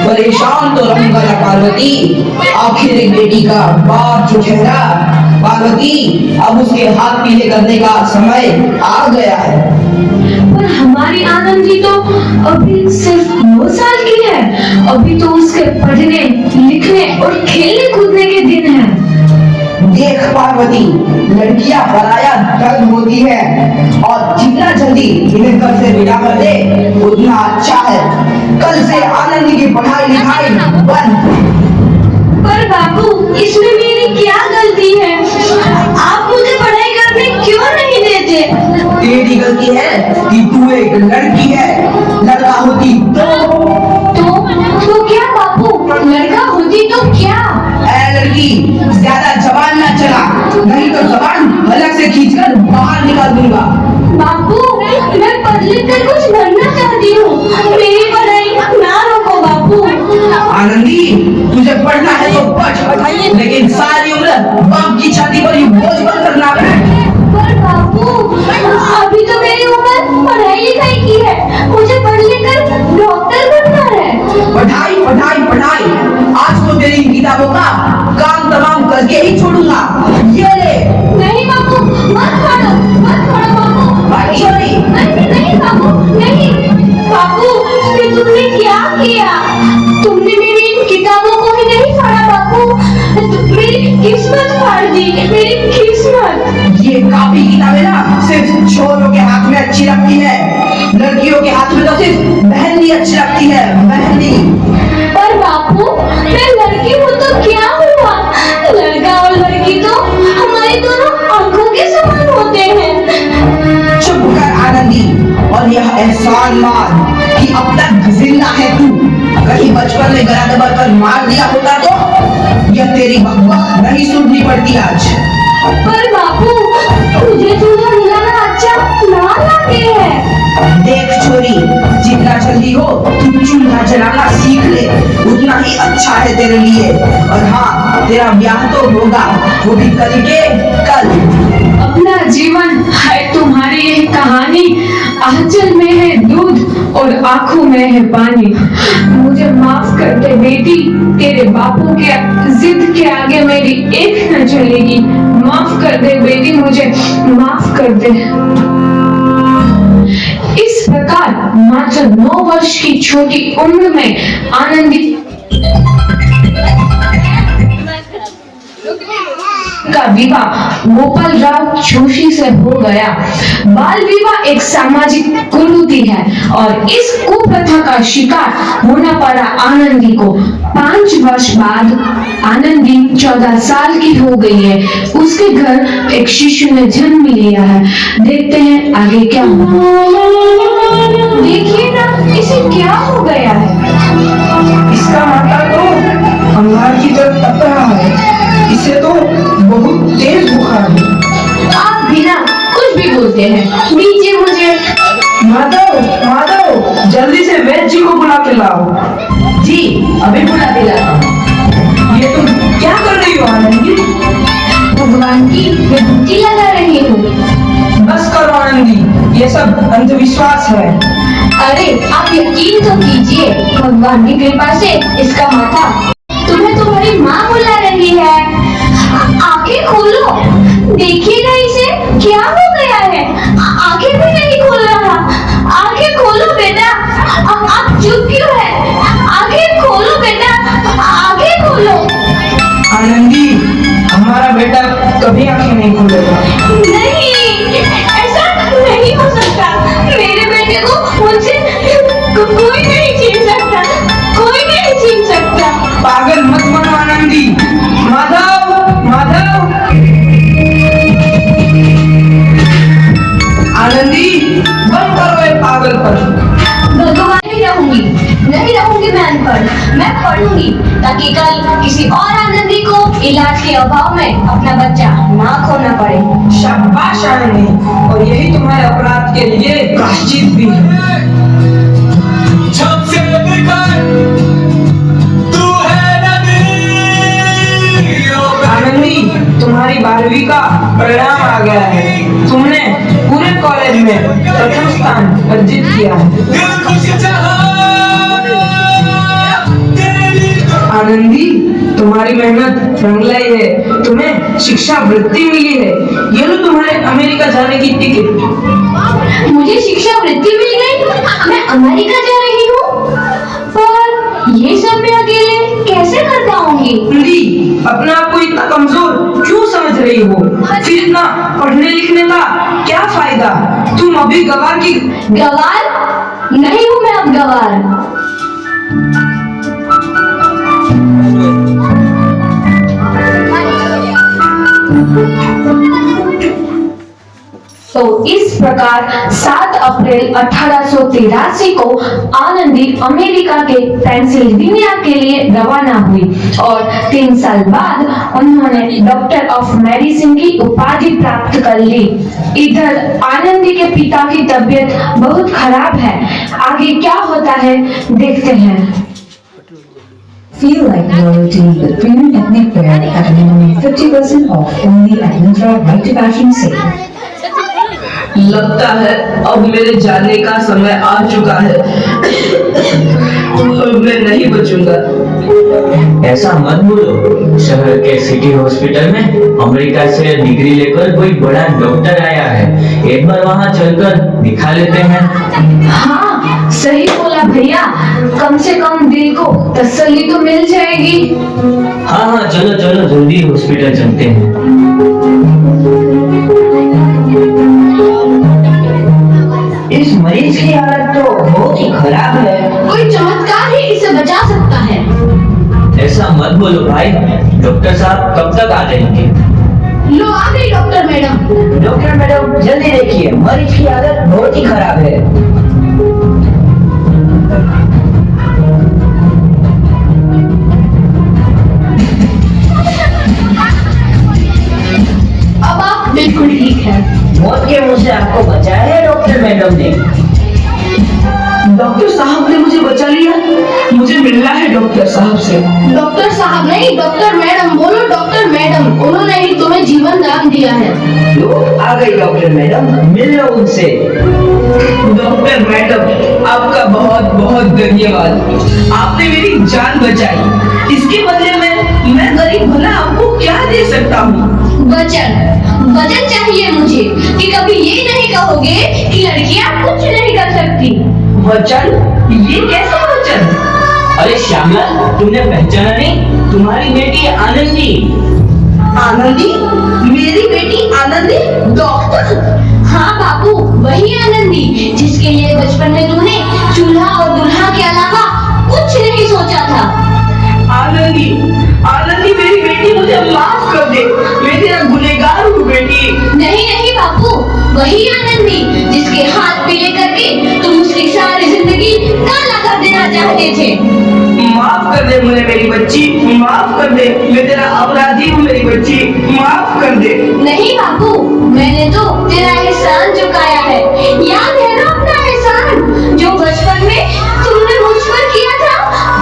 परेशान तो रहूंगा ना पार्वती। आखिर एक बेटी का बाप जो ठहरा, पार्वती अब उसके हाथ पीले करने का समय आ गया है। पर हमारी आनंदी तो अभी सिर्फ 9 साल की है। अभी तो उसके पढ़ने लिखने और खेलने कूदने के दिन हैं। देख पार्वती, लड़कियां पराया दर्द होती है और जितना जल्दी इन्हें घर से विदा कर दे उतना अच्छा है। कल से आनंदी की पढ़ाई लिखाई बंद। पर बाबू, इसमें मेरी क्या गलती है? आप मुझे पढ़ाई करने क्यों नहीं देते? तेरी गलती है कि तू एक लड़की है। लड़का होती तो क्या बाबू? लड़का होती तो क्या? लड़की, ज्यादा जबान ना चला, नहीं तो जबान अलग से खींचकर बाहर निकाल दूंगा। बाबू, मैं पढ़ लिख कर कुछ बनना चाहती हूँ। मेरी पढ़ाई ना रोको बाबू। आनंदी, तुझे पढ़ना है तो पढ़, लेकिन सारी उम्र बाप की छाती पर ये बोझ बनकर ना बैठ। पर बाबू, अभी तो मेरी उम्र पढ़ाई लिखाई की है। मुझे पढ़ लिख कर डॉक्टर बनना है। पढ़ाई पढ़ाई पढ़ाई, आज तो तेरी किताबों का काम तमाम करके ही छोड़ूंगा। ये ले। नहीं बाबू, मत पढ़ो बाबू। नहीं बाबू, नहीं। बाबू, ये तुमने क्या किया? तुमने मेरी इन किताबों को ही नहीं पढ़ा बाबू। मेरी किस्मत फाड़ दी, मेरी किस्मत। ये काफी किताबें ना सिर्फ छोरों के हाथ में अच्छी लगती है, लड़कियों के हाथ में तो सिर्फ मेहंदी अच्छी लगती है, मेहंदी। पर बापू, मैं लड़की हूँ तो क्या हुआ? लड़का और लड़की तो हमारी दोनों आंखों के समान होते हैं। चुप कर आनंदी, और यह एहसान मान कि अब तक जिंदा है तू। कहीं बचपन में गला दबाकर मार दिया होता तो यह तेरी बकबक नहीं सुननी पड़ती आज। पर बापू, मुझे चूल्हा हिलाना अच्छा ना लगे है। देख छोरी, जितना जल्दी हो तू चूल्हा जलाना सीख ले, उतना ही अच्छा है तेरे लिए। और हाँ, तेरा ब्याह तो होगा, वो भी कल के कल। अपना जीवन है तुम्हारी यह कहानी। आंचल में है दूध और आंखों में है पानी। मुझे माफ कर दे बेटी, तेरे बापू के जिद के आगे मेरी एक न चलेगी। माफ कर दे बेटी, मुझे माफ कर दे। इस प्रकार मात्र 9 वर्ष की छोटी उम्र में आनंदी का विवाह गोपाल राव जोशी से हो गया। बाल विवाह एक सामाजिक कुरीति है और इस कुप्रथा का शिकार होना पड़ा आनंदी को। 5 वर्ष बाद आनंदी 14 साल की हो गई है। उसके घर एक शिशु ने जन्म लिया है। देखते हैं आगे क्या होगा। देखिए ना, इसे क्या हो गया है? इसका माथा तो अंगार की तरफ तप रहा है। इसे तो बहुत तेज बुखार है। आप बिना कुछ भी बोलते हैं, दीजिए मुझे। माधव, जल्दी से वैद्य जी को बुला के लाओ। जी, अभी बुला के लाता हूँ। ये तुम क्या कर रही हो आनंदी? भगवान की विभूति लगा रही हूँ। बस करो आनंदी, ये सब अंधविश्वास है। अरे आप यकीन तो कीजिए, भगवान की कृपा से इसका माथा तुम्हें तुम्हारी माँ बुला रही है। आंखें खोलो, देखिए ना इसे क्या हो गया है। आंखें भी नहीं खोल रहा। आंखें खोलो बेटा। आप चुप क्यों है? आंखें खोलो बेटा, आंखें खोलो। आनंदी, हमारा बेटा कभी आंखें नहीं खोलेगा। नहीं, ऐसा नहीं हो सकता। मेरे बेटे को मुझसे कोई नहीं छीन सकता, कोई नहीं छीन सकता। पागल मत बनो आनंदी। माधव, आनंदी, बंद करो ये पागलपन। भगवान नहीं रहूंगी मैं अनपढ़। मैं पढ़ूंगी ताकि कल किसी और आनंदी को इलाज के अभाव में अपना बच्चा ना खोना पड़े। शाबाश आनंदी, और यही तुम्हारे अपराध के लिए प्रायश्चित भी है। आनंदी, तुम्हारी 12वीं का परिणाम आ गया है। तुमने पूरे कॉलेज में प्रथम स्थान अर्जित किया है। आनंदी, तुम्हारी मेहनत रंग लाई है, तुम्हें शिक्षा वृत्ति मिली है। ये लो तुम्हारे अमेरिका जाने की टिकट। मुझे शिक्षा वृत्ति मिल गई, मैं अमेरिका जा रही हूँ। पर ये सब मैं अकेले कैसे कर पाऊंगी? आनंदी, अपने आप को इतना कमजोर क्यों समझ रही हो? फिर इतना पढ़ने लिखने का क्या फायदा? तुम अभी गवार की गवार नहीं हूँ मैं अब गवार। तो इस प्रकार 7 अप्रैल 1883 को आनंदी अमेरिका के पेंसिल्वेनिया के लिए रवाना हुई और 3 साल बाद उन्होंने डॉक्टर ऑफ मेडिसिन की उपाधि प्राप्त कर ली। इधर आनंदी के पिता की तबीयत बहुत खराब है। आगे क्या होता है देखते हैं। Feel like royalty with premium ethnic wear at a minimum 50% off only at Myntra Right to Fashion sale. लगता है अब मेरे जाने का समय आ चुका है। अब मैं नहीं बचूंगा। ऐसा मत बोलो। शहर के सिटी हॉस्पिटल में अमेरिका से डिग्री लेकर कोई बड़ा डॉक्टर आया है। एक बार वहाँ चलकर दिखा लेते हैं। हाँ, सही बोला भैया। कम से कम दिल को तसल्ली तो मिल जाएगी। हाँ हाँ, चलो चलो जल्दी हॉस्पिटल चलते हैं। इस मरीज की हालत तो बहुत ही खराब है। कोई चमत्कार ही इसे बचा सकता है। ऐसा मत बोलो भाई। डॉक्टर साहब कब तक आ जाएंगे? लो आ गई डॉक्टर मैडम। डॉक्टर मैडम जल्दी देखिए, मरीज की हालत बहुत ही खराब है। अब आप बिल्कुल ठीक है। मौत के मुंह से आपको बचाया है डॉक्टर मैडम ने। डॉक्टर साहब ने मुझे बचा लिया। मुझे मिलना है डॉक्टर साहब से। डॉक्टर साहब नहीं, डॉक्टर मैडम बोलो। डॉक्टर मैडम, उन्होंने ही तुम्हें जीवन दान दिया है। लो आ गई डॉक्टर मैडम, मिल लो उनसे। डॉक्टर मैडम, आपका बहुत बहुत धन्यवाद। आपने मेरी जान बचाई। इसके बदले में मैं गरीब भला आपको क्या दे सकता हूँ? वचन चाहिए मुझे कि कभी ये नहीं कहोगे कि लड़कियां कुछ नहीं कर सकती। वचन? ये कैसा वचन? अरे श्यामलाल, तुमने पहचाना नहीं? तुम्हारी बेटी आनंदी। आनंदी? मेरी बेटी आनंदी डॉक्टर? हाँ बापू, वही आनंदी जिसके लिए बचपन में तूने चूल्हा और दूल्हा के अलावा कुछ नहीं सोचा था। आनंदी, आनंदी मेरी बेटी, मुझे माफ कर दे। मैं तेरा गुनहगार हूँ बेटी। नहीं नहीं बापू, वही आनंदी जिसके हाथ पीले करके तुम उसकी सारी जिंदगी काला कर देना चाहते थे। माफ कर दे मुझे मेरी बच्ची, माफ कर दे। मैं तेरा अपराधी हूँ मेरी बच्ची, माफ कर दे। नहीं बापू, मैंने तो तेरा एहसान चुकाया है। याद है ना अपना एहसान जो बचपन में तुमने मुझ पर किया था?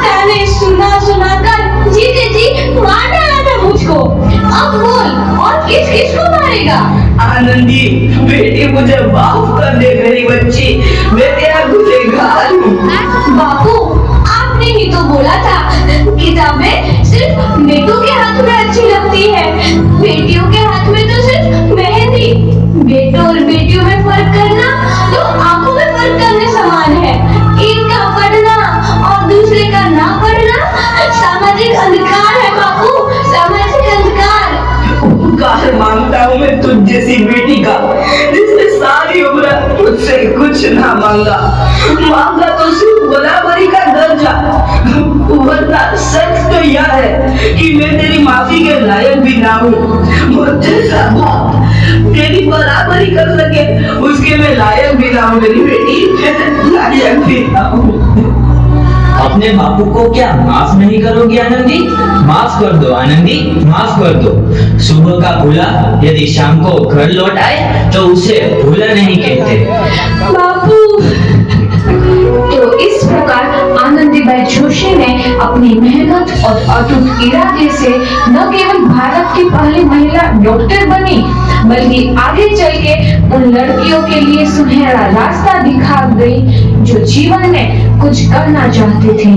ताने सुना सुना कर जीते जी मार डाला था मुझको। अब बोल, और किस किस को मारेगा? आनंदी बेटी, मुझे माफ कर दे मेरी बच्ची। मैं तेरा गुनहगार हूँ। बापू, आपने ही तो बोला था किताबें सिर्फ बेटों के हाथ में अच्छी लगती है, बेटियों के हाथ में तो सिर्फ मेहंदी। बेटों और बेटियों में फर्क करना तो आंखों में फर्क करने समान है। एक का पढ़ना और दूसरे का ना पढ़ना सामाजिक अंधकार है बापू, सामाजिक अंधकार। उपकार मांगता हूँ मैं तुझ जैसी बेटी का, जिसने सारी उम्र मुझसे कुछ ना मांगा। मांगा तो सिर्फ बराबरी का दर्जा। वरना सच तो यह है कि मैं तेरी माफी के लायक भी ना हूँ। मुझे बाप तेरी बराबरी कर सके उसके मैं लायक भी ना हूँ मेरी बेटी, लायक भी ना हूँ। अपने बापू को क्या माफ नहीं करोगी आनंदी? माफ कर दो आनंदी, माफ कर दो। सुबह का भूला यदि शाम को घर लौट आए तो उसे भूला नहीं कहते। बापू। तो इस प्रकार आनंदीबाई जोशी ने अपनी मेहनत और अटूट इरादे से न केवल भारत की पहली महिला डॉक्टर बनी, बल्कि आगे चल के उन लड़कियों के लिए सुनहरा रास्ता दिखा गई जो जीवन में कुछ करना चाहती थी।